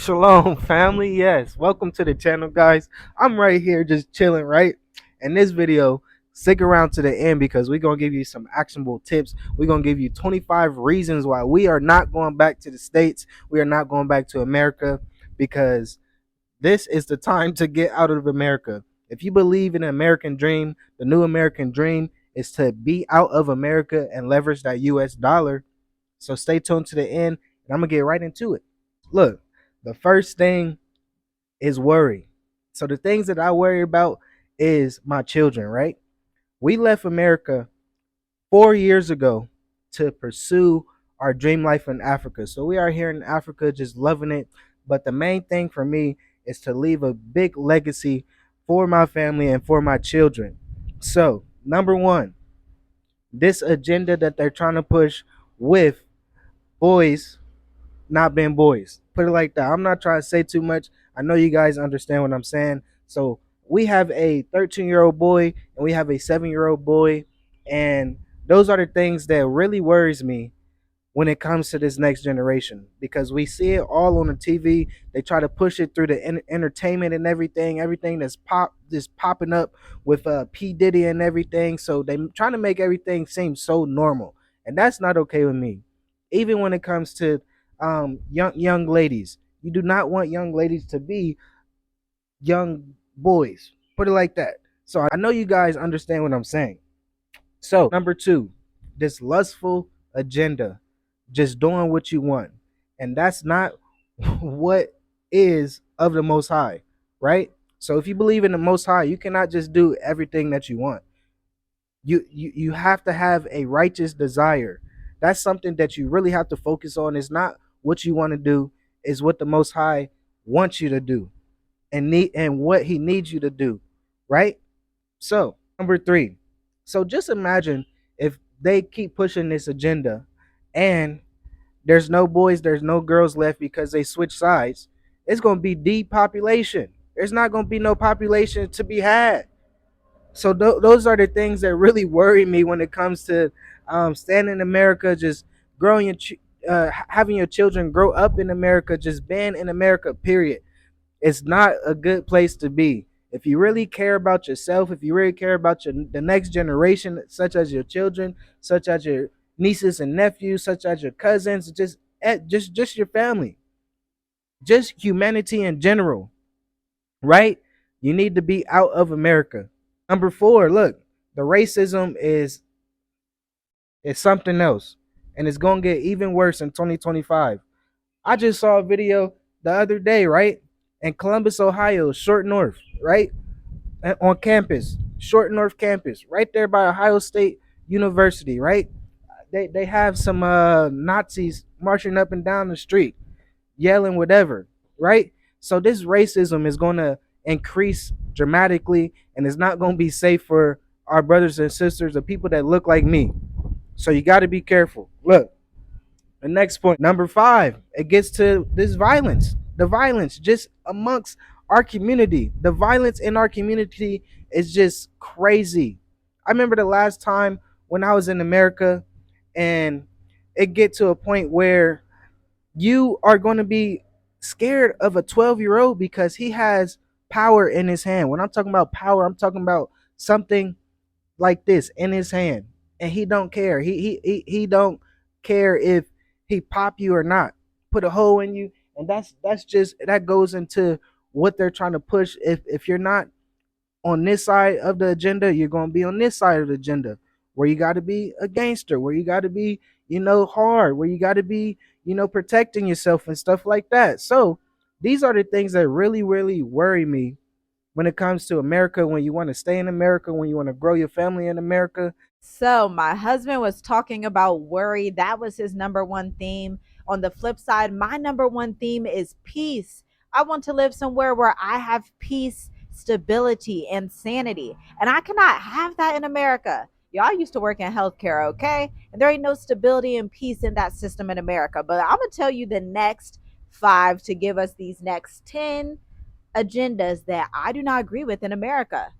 Shalom, family. Yes, welcome to the channel, guys. I'm right here just chilling, right? In this video, stick around to the end because we're going to give you some actionable tips. We're going to give you 25 reasons why we are not going back to the States. We are not going back to America because this is the time to get out of America. If you believe in the American dream, the new American dream is to be out of America and leverage that US dollar. So stay tuned to the end, and I'm going to get right into it. Look, the first thing is worry. So the things that I worry about is my children, right? We left America 4 years ago to pursue our dream life in Africa. So we are here in Africa just loving it. But the main thing for me is to leave a big legacy for my family and for my children. So, number one, this agenda that they're trying to push with boys not being boys. Put it like that. I'm not trying to say too much. I know you guys understand what I'm saying. So we have a 13-year-old boy and we have a 7-year-old boy, and those are the things that really worries me when it comes to this next generation because we see it all on the TV. They try to push it through the entertainment and everything that's popping up with P Diddy and everything. So they trying to make everything seem so normal, and that's not okay with me. Even when it comes to young ladies, you do not want young ladies to be young boys. Put it like that. So I know you guys understand what I'm saying. So number two, this lustful agenda, just doing what you want, and that's not what is of the Most High, right? So if you believe in the Most High, you cannot just do everything that you want. You have to have a righteous desire. That's something that you really have to focus on. It's not what you want to do, is what the Most High wants you to do and what He needs you to do, right? So number three. So just imagine if they keep pushing this agenda and there's no boys, there's no girls left because they switch sides. It's going to be depopulation. There's not going to be no population to be had. So those are the things that really worry me when it comes to staying in America, just growing having your children grow up in America, just being in America. Period. It's not a good place to be. If you really care about yourself, if you really care about the next generation, such as your children, such as your nieces and nephews, such as your cousins, just your family, just humanity in general, right? You need to be out of America. Number four, look, the racism is something else, and it's gonna get even worse in 2025. I just saw a video the other day, right? In Columbus, Ohio, Short North, right? On campus, Short North campus, right there by Ohio State University, right? They have some Nazis marching up and down the street, yelling whatever, right? So this racism is going to increase dramatically, and it's not going to be safe for our brothers and sisters, the people that look like me. So you got to be careful. Look, the next point, number five, it gets to this violence. The violence just amongst our community. The violence in our community is just crazy. I remember the last time when I was in America, and it get to a point where you are going to be scared of a 12-year-old because he has power in his hand. When I'm talking about power, I'm talking about something like this in his hand, and he don't care. He don't care if he pop you or not, put a hole in you, and that's just that goes into what they're trying to push. If you're not on this side of the agenda, you're gonna be on this side of the agenda, where you got to be a gangster, where you got to be, hard, where you got to be, protecting yourself and stuff like that. So these are the things that really, really worry me when it comes to America, when you want to stay in America, when you want to grow your family in America. So, my husband was talking about worry. That was his number one theme. On the flip side, my number one theme is peace. I want to live somewhere where I have peace, stability, and sanity. And I cannot have that in America. Y'all used to work in healthcare, okay? And there ain't no stability and peace in that system in America. But I'm going to tell you the next five to give us these next 10 agendas that I do not agree with in America.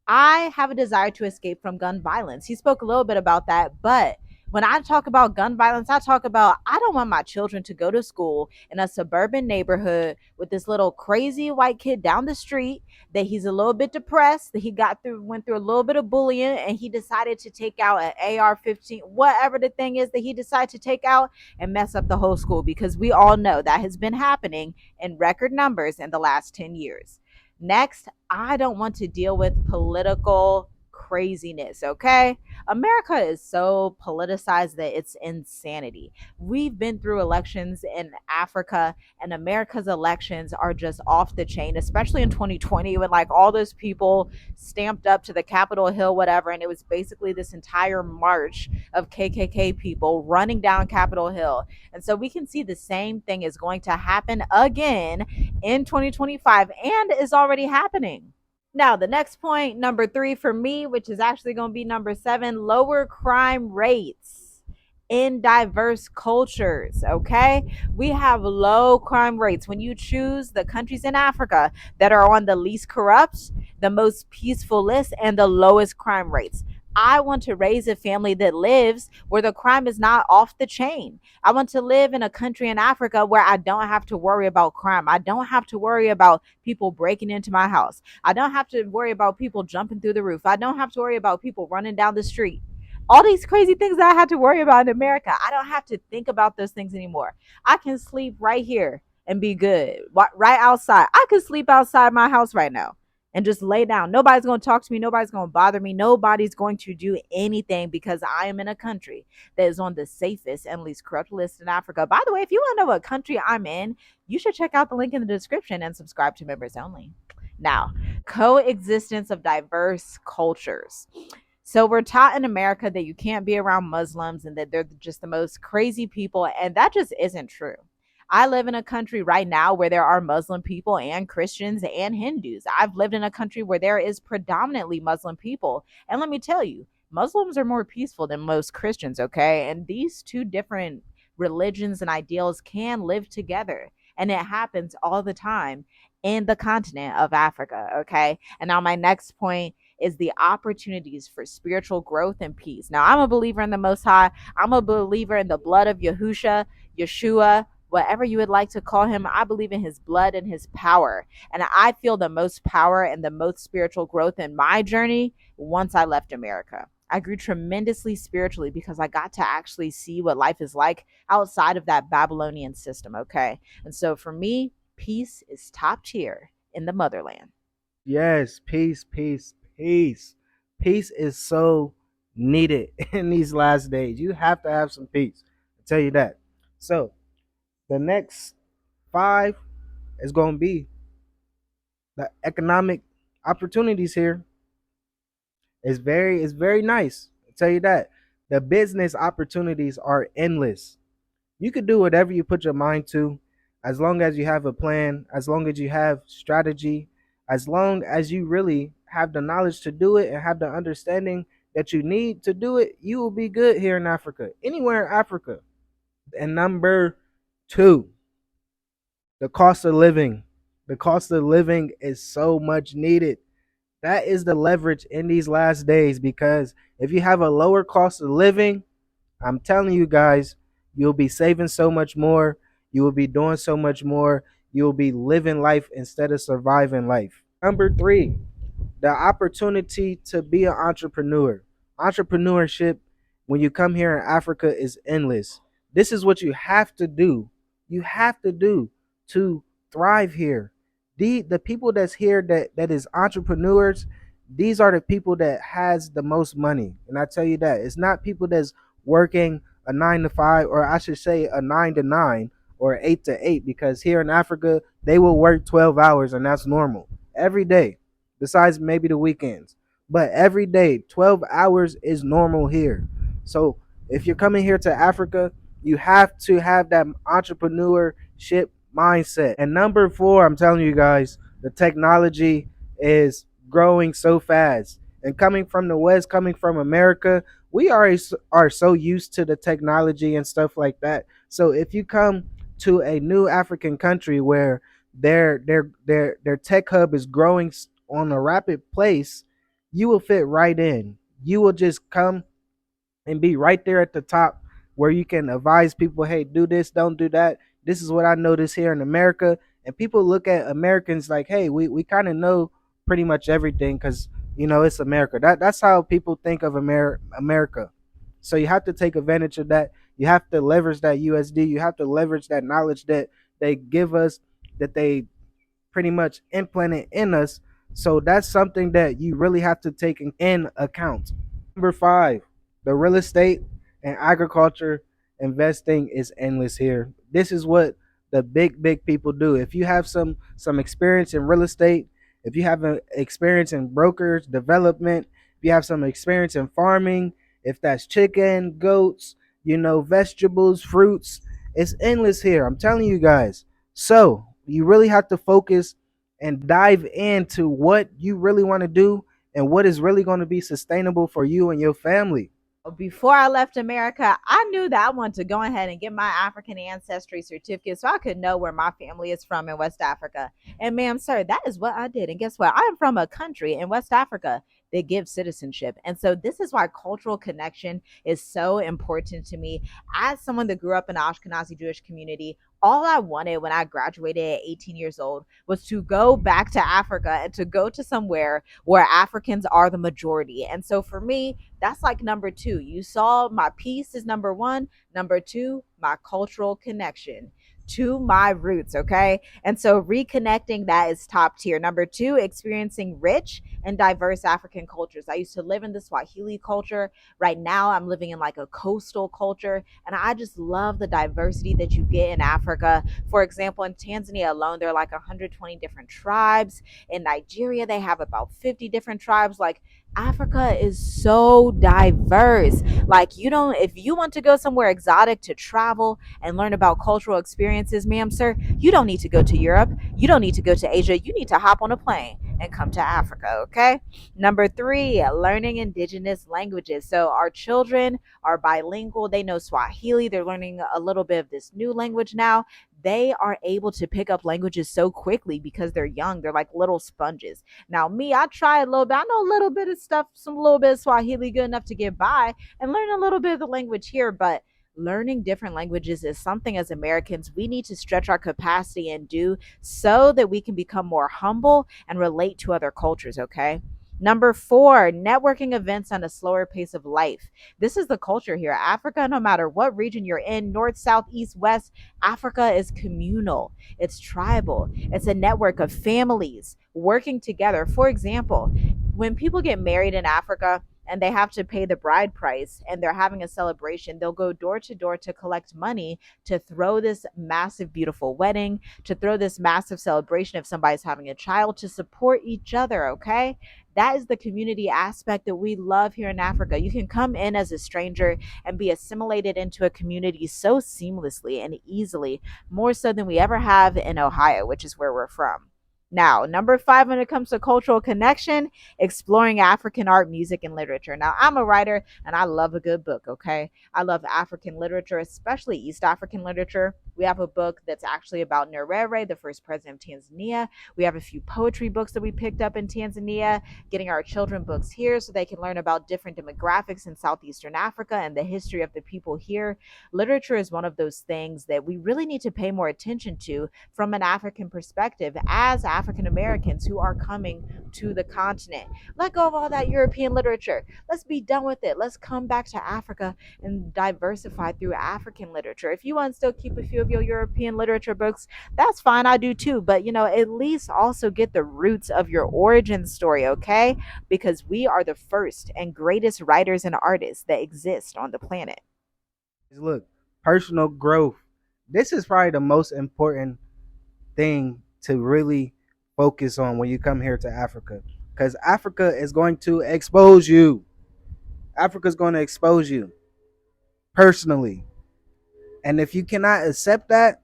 I have a desire to escape from gun violence. He spoke a little bit about that, but When I talk about gun violence, I talk about I don't want my children to go to school in a suburban neighborhood with this little crazy white kid down the street that he's a little bit depressed, that he went through a little bit of bullying, and he decided to take out an AR-15, whatever the thing is that he decided to take out, and mess up the whole school, because we all know that has been happening in record numbers in the last 10 years. Next, I don't want to deal with political craziness, okay? America is so politicized that it's insanity. We've been through elections in Africa, and America's elections are just off the chain, especially in 2020 when like all those people stamped up to the Capitol Hill, whatever. And it was basically this entire march of KKK people running down Capitol Hill. And so we can see the same thing is going to happen again in 2025 and is already happening. Now, the next point, number three for me, which is actually going to be number seven, lower crime rates in diverse cultures. Okay. We have low crime rates. When you choose the countries in Africa that are on the least corrupt, the most peaceful list, and the lowest crime rates. I want to raise a family that lives where the crime is not off the chain. I want to live in a country in Africa where I don't have to worry about crime. I don't have to worry about people breaking into my house. I don't have to worry about people jumping through the roof. I don't have to worry about people running down the street. All these crazy things that I had to worry about in America, I don't have to think about those things anymore. I can sleep right here and be good. Right outside. I could sleep outside my house right now and just lay down. Nobody's going to talk to me. Nobody's going to bother me. Nobody's going to do anything because I am in a country that is on the safest and least corrupt list in Africa. By the way, if you want to know what country I'm in, you should check out the link in the description and subscribe to members only. Now, coexistence of diverse cultures. So we're taught in America that you can't be around Muslims and that they're just the most crazy people, and that just isn't true. I live in a country right now where there are Muslim people and Christians and Hindus. I've lived in a country where there is predominantly Muslim people. And let me tell you, Muslims are more peaceful than most Christians, okay? And these two different religions and ideals can live together. And it happens all the time in the continent of Africa, okay? And now my next point is the opportunities for spiritual growth and peace. Now, I'm a believer in the Most High. I'm a believer in the blood of Yeshua, whatever you would like to call him. I believe in his blood and his power. And I feel the most power and the most spiritual growth in my journey once I left America. I grew tremendously spiritually because I got to actually see what life is like outside of that Babylonian system, okay? And so for me, peace is top tier in the motherland. Yes, peace, peace, peace. Peace is so needed in these last days. You have to have some peace. I tell you that. So the next five is going to be the economic opportunities here. It's very nice. I tell you that. The business opportunities are endless. You could do whatever you put your mind to, as long as you have a plan, as long as you have strategy, as long as you really have the knowledge to do it and have the understanding that you need to do it. You will be good here in Africa, anywhere in Africa. And number two, the cost of living. The cost of living is so much needed. That is the leverage in these last days, because if you have a lower cost of living, I'm telling you guys, you'll be saving so much more. You will be doing so much more. You'll be living life instead of surviving life. Number three, the opportunity to be an entrepreneur. Entrepreneurship, when you come here in Africa, is endless. This is what you have to do. You have to do to thrive here. The people that's here that is entrepreneurs, these are the people that has the most money. And I tell you that it's not people that's working a 9 to 5, or I should say a 9 to 9 or 8 to 8, because here in Africa they will work 12 hours and that's normal every day, besides maybe the weekends. But every day, 12 hours is normal here. So if you're coming here to Africa, you have to have that entrepreneurship mindset. And number four, I'm telling you guys, the technology is growing so fast. And coming from the West, coming from America, we are so used to the technology and stuff like that. So if you come to a new African country where their tech hub is growing on a rapid pace, you will fit right in. You will just come and be right there at the top where you can advise people, hey, do this, don't do that. This is what I notice here in America. And people look at Americans like, hey, we kind of know pretty much everything because, it's America. That's how people think of America. So you have to take advantage of that. You have to leverage that USD. You have to leverage that knowledge that they give us, that they pretty much implanted in us. So that's something that you really have to take in account. Number five, the real estate and agriculture investing is endless here. This is what the big people do. If you have some experience in real estate, if you have an experience in brokers development, if you have some experience in farming, if that's chicken, goats, vegetables, fruits, it's endless here. I'm telling you guys. So you really have to focus and dive into what you really want to do and what is really going to be sustainable for you and your family. Before I left America, I knew that I wanted to go ahead and get my African ancestry certificate so I could know where my family is from in West Africa. And ma'am, sir, that is what I did. And guess what? I am from a country in West Africa that gives citizenship. And so this is why cultural connection is so important to me. As someone that grew up in the Ashkenazi Jewish community, all I wanted when I graduated at 18 years old was to go back to Africa and to go to somewhere where Africans are the majority. And so for me, that's like number two. You saw my peace is number one. Number two, my cultural connection to my roots. Okay. And so reconnecting that is top tier. Number two, experiencing rich and diverse African cultures. I used to live in the Swahili culture. Right now, I'm living in like a coastal culture. And I just love the diversity that you get in Africa. For example, in Tanzania alone, there are like 120 different tribes. In Nigeria, they have about 50 different tribes. Like, Africa is so diverse. Like, you don't, if you want to go somewhere exotic to travel and learn about cultural experiences, ma'am, sir, you don't need to go to Europe. You don't need to go to Asia. You need to hop on a plane and come to Africa, okay? Number three, learning indigenous languages. So, our children are bilingual. They know Swahili. They're learning a little bit of this new language now. They are able to pick up languages so quickly because they're young. They're like little sponges. Now, me, I try a little bit. I know a little bit of stuff, some little bit of Swahili, good enough to get by and learn a little bit of the language here. But learning different languages is something as Americans we need to stretch our capacity and do so that we can become more humble and relate to other cultures, okay? Number four, networking events on a slower pace of life. This is the culture here. Africa, no matter what region you're in, north, south, east, west, Africa is communal. It's tribal. It's a network of families working together. For example, when people get married in Africa, and they have to pay the bride price and they're having a celebration, they'll go door to door to collect money to throw this massive, beautiful wedding, to throw this massive celebration if somebody's having a child, to support each other, okay? That is the community aspect that we love here in Africa. You can come in as a stranger and be assimilated into a community so seamlessly and easily, more so than we ever have in Ohio, which is where we're from. Now, number five, when it comes to cultural connection, exploring African art, music, and literature. Now, I'm a writer and I love a good book, okay? I love African literature, especially East African literature. We have a book that's actually about Nyerere, the first president of Tanzania. We have a few poetry books that we picked up in Tanzania, getting our children books here so they can learn about different demographics in Southeastern Africa and the history of the people here. Literature is one of those things that we really need to pay more attention to from an African perspective as African Americans who are coming to the continent. Let go of all that European literature. Let's be done with it. Let's come back to Africa and diversify through African literature. If you want to still keep a few of your European literature books, that's fine. I do too. But, at least also get the roots of your origin story, okay? Because we are the first and greatest writers and artists that exist on the planet. Look, personal growth. This is probably the most important thing to really focus on when you come here to Africa. Because Africa is going to expose you. Africa is going to expose you personally. And if you cannot accept that,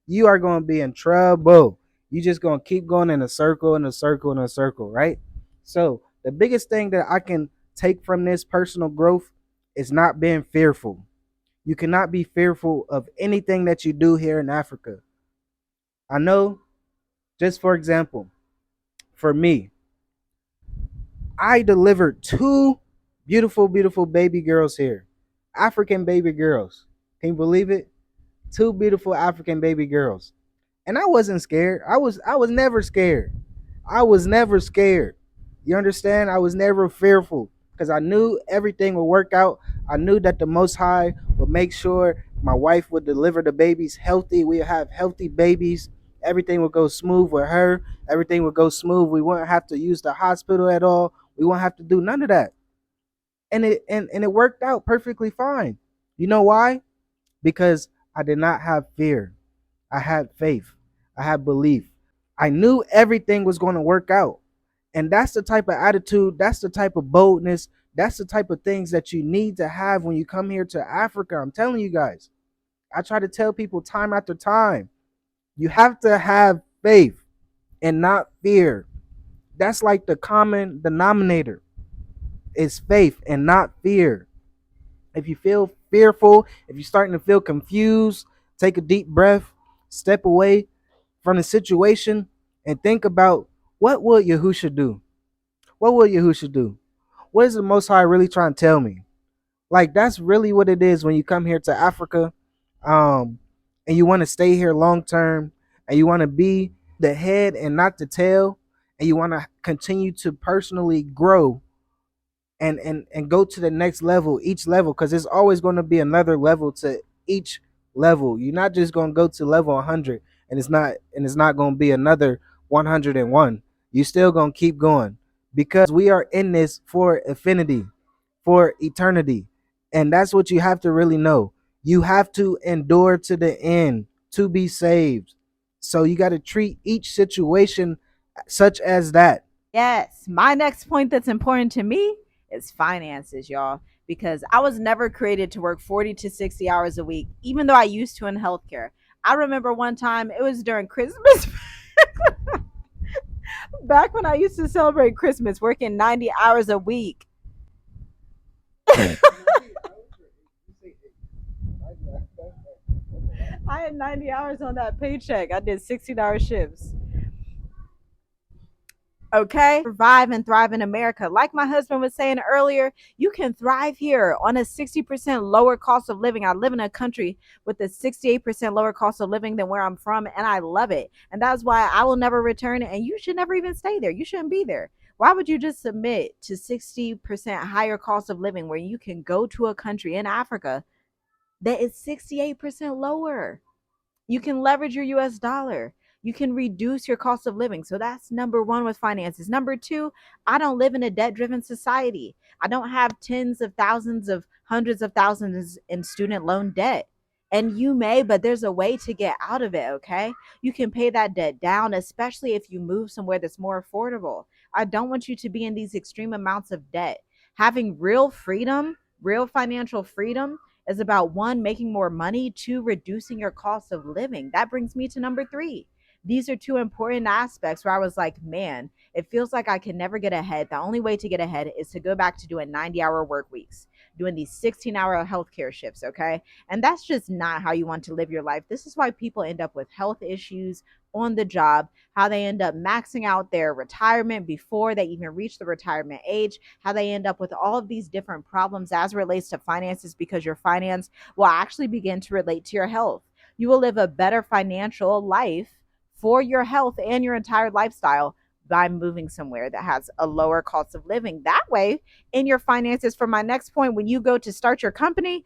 you are going to be in trouble. You just going to keep going in a circle, in a circle, in a circle, right? So, the biggest thing that I can take from this personal growth is not being fearful. You cannot be fearful of anything that you do here in Africa. I know, just for example, for me, I delivered two beautiful, beautiful baby girls here. African baby girls. Can you believe it? Two beautiful African baby girls. And I wasn't scared. I was never scared. I was never scared. You understand? I was never fearful because I knew everything would work out. I knew that the Most High would make sure my wife would deliver the babies healthy. We would have healthy babies. Everything would go smooth with her. Everything would go smooth. We wouldn't have to use the hospital at all. We won't have to do none of that. And it worked out perfectly fine. You know why? Because I did not have fear. I had faith. I had belief. I knew everything was going to work out. And that's the type of attitude, that's the type of boldness, that's the type of things that you need to have when you come here to Africa. I'm telling you guys. I try to tell people time after time, you have to have faith and not fear. That's like the common denominator is faith and not fear. If you feel fearful, if you're starting to feel confused, take a deep breath, step away from the situation, and think about what would Yahusha do? What would Yahusha do? What is the Most High really trying to tell me? Like that's really what it is when you come here to Africa, um, and you want to stay here long term, and you want to be the head and not the tail, and you want to continue to personally grow and go to the next level, each level, because there's always going to be another level to each level. You're not just going to go to level 100 and it's not going to be another 101. You're still going to keep going because we are in this for affinity, for eternity. And that's what you have to really know. You have to endure to the end to be saved. So you got to treat each situation such as that. Yes, my next point that's important to me is finances, y'all, because I was never created to work 40 to 60 hours a week, even though I used to in healthcare. I remember one time it was during Christmas, back when I used to celebrate Christmas, working 90 hours a week. I had 90 hours on that paycheck. I did 16-hour shifts. Okay, survive and thrive in America. Like my husband was saying earlier, you can thrive here on a 60% lower cost of living. I live in a country with a 68% lower cost of living than where I'm from, and I love it. And that's why I will never return, and you should never even stay there. You shouldn't be there. Why would you just submit to 60% higher cost of living where you can go to a country in Africa that is 68% lower? You can leverage your US dollar. You can reduce your cost of living. So that's number one with finances. Number two, I don't live in a debt driven society. I don't have tens of thousands of hundreds of thousands in student loan debt. And you may, but there's a way to get out of it, okay? You can pay that debt down, especially if you move somewhere that's more affordable. I don't want you to be in these extreme amounts of debt. Having real freedom, real financial freedom, is about one, making more money, two, reducing your cost of living. That brings me to number three. These are two important aspects where I was like, man, it feels like I can never get ahead. The only way to get ahead is to go back to doing 90-hour work weeks, doing these 16-hour healthcare shifts, okay? And that's just not how you want to live your life. This is why people end up with health issues on the job, how they end up maxing out their retirement before they even reach the retirement age, how they end up with all of these different problems as it relates to finances because your finance will actually begin to relate to your health. You will live a better financial life for your health and your entire lifestyle by moving somewhere that has a lower cost of living. That way, in your finances, for my next point, when you go to start your company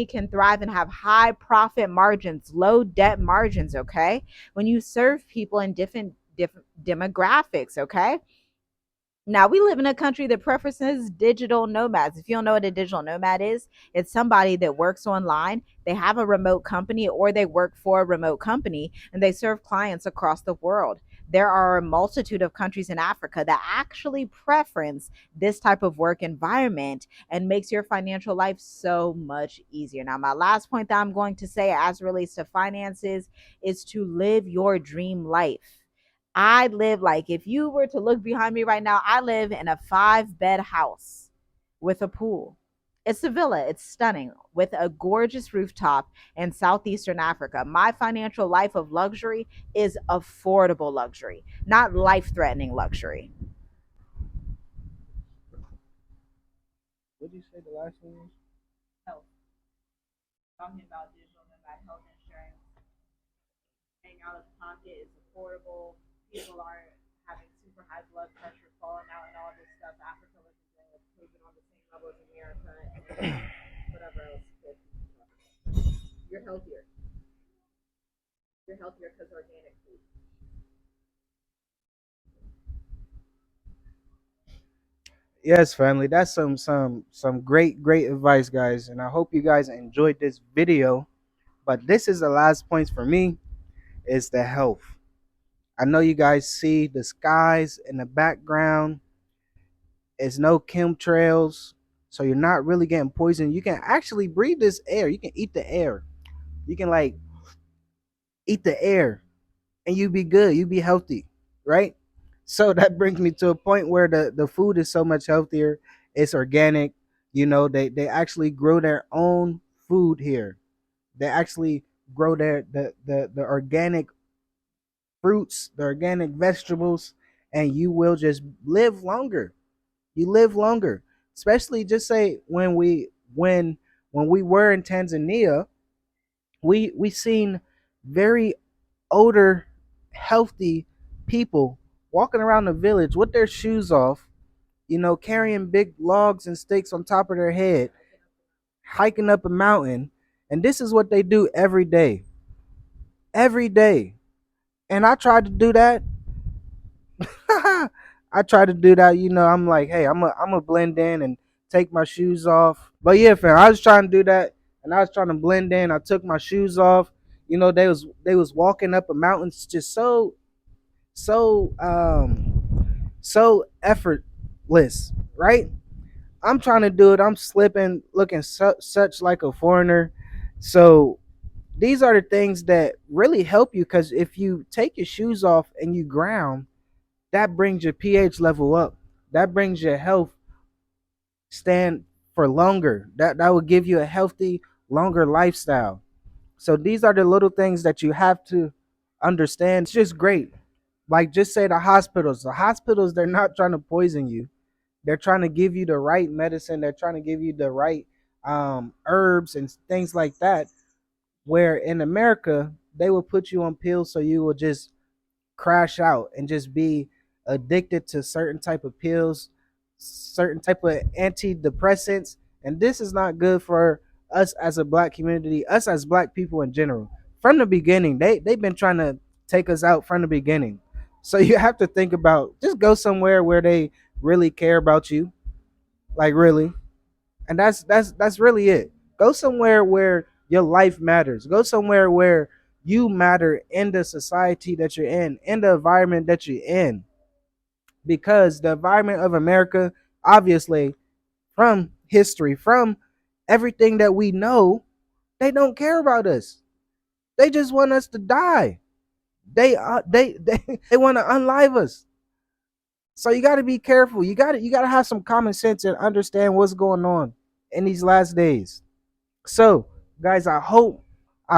can thrive and have high profit margins, low debt margins, okay? When you serve people in different demographics, okay? Now, we live in a country that preferences digital nomads. If you don't know what a digital nomad is, it's somebody that works online. They have a remote company or they work for a remote company and they serve clients across the world. There are a multitude of countries in Africa that actually preference this type of work environment and makes your financial life so much easier. Now, my last point that I'm going to say as it relates to finances is to live your dream life. I live, like, if you were to look behind me right now, I live in a 5-bed house with a pool. It's a villa. It's stunning with a gorgeous rooftop in southeastern Africa. My financial life of luxury is affordable luxury, not life threatening luxury. What did you say the last one was? talking about digital nomad health insurance, paying out of pocket is affordable. People aren't having super high blood pressure, falling out, and all this stuff. Africa was moving on the same level as America, and whatever else. You're healthier. You're healthier because organic food. Yes, family. That's some great advice, guys. And I hope you guys enjoyed this video. But this is the last points for me is the health. I know you guys see the skies in the background. It's no chemtrails, so you're not really getting poisoned. You can actually breathe this air. You can eat the air. You can like eat the air, and you be good. You be healthy, right? So that brings me to a point where the food is so much healthier. It's organic. You know, they actually grow their own food here. They actually grow the organic fruits, the organic vegetables, and you will just live longer. You live longer. Especially just say when we were in Tanzania, we seen very older, healthy people walking around the village with their shoes off, you know, carrying big logs and sticks on top of their head, hiking up a mountain, and this is what they do every day. Every day. And I tried to do that. I try to do that. You know, I'm like, hey, I'm a blend in and take my shoes off. But yeah, fam, I was trying to do that, and I was trying to blend in. I took my shoes off. You know, they was walking up a mountain just so so effortless, right? I'm trying to do it. I'm slipping, looking such like a foreigner. So these are the things that really help you because if you take your shoes off and you ground, that brings your pH level up. That brings your health stand for longer. That will give you a healthy, longer lifestyle. So these are the little things that you have to understand. It's just great. Like just say the hospitals. The hospitals, they're not trying to poison you. They're trying to give you the right medicine. They're trying to give you the right herbs and things like that. Where in America, they will put you on pills so you will just crash out and just be addicted to certain type of pills, certain type of antidepressants, and this is not good for us as a black community, us as black people in general. From the beginning, they've been trying to take us out from the beginning. So you have to think about just go somewhere where they really care about you, like really, and that's really it. Go somewhere where your life matters. Go somewhere where you matter in the society that you're in the environment that you're in. Because the environment of America, obviously, from history, from everything that we know, they don't care about us. They just want us to die. They want to unlive us. So you got to be careful. You got to have some common sense and understand what's going on in these last days. So, guys, I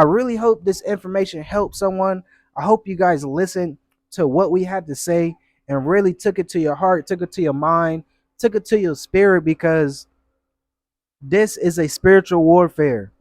really hope this information helped someone. I hope you guys listened to what we had to say and really took it to your heart, took it to your mind, took it to your spirit because this is a spiritual warfare.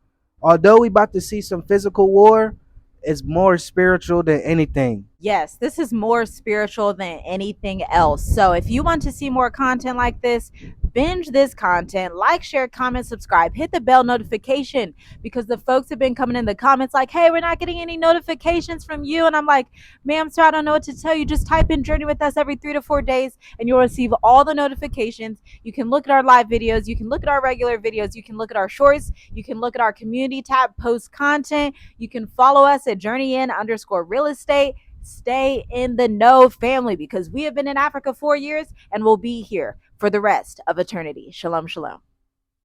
Although we about to see some physical war, it's more spiritual than anything. Yes, this is more spiritual than anything else. So if you want to see more content like this, binge this content, like, share, comment, subscribe, hit the bell notification because the folks have been coming in the comments like, hey, we're not getting any notifications from you. And I'm like, ma'am, sir, I don't know what to tell you. Just type in Journey with Us every 3 to 4 days and you'll receive all the notifications. You can look at our live videos. You can look at our regular videos. You can look at our shorts. You can look at our community tab, post content. You can follow us at journeyin_real estate. Stay in the know, family, because we have been in Africa 4 years and will be here for the rest of eternity. Shalom, shalom.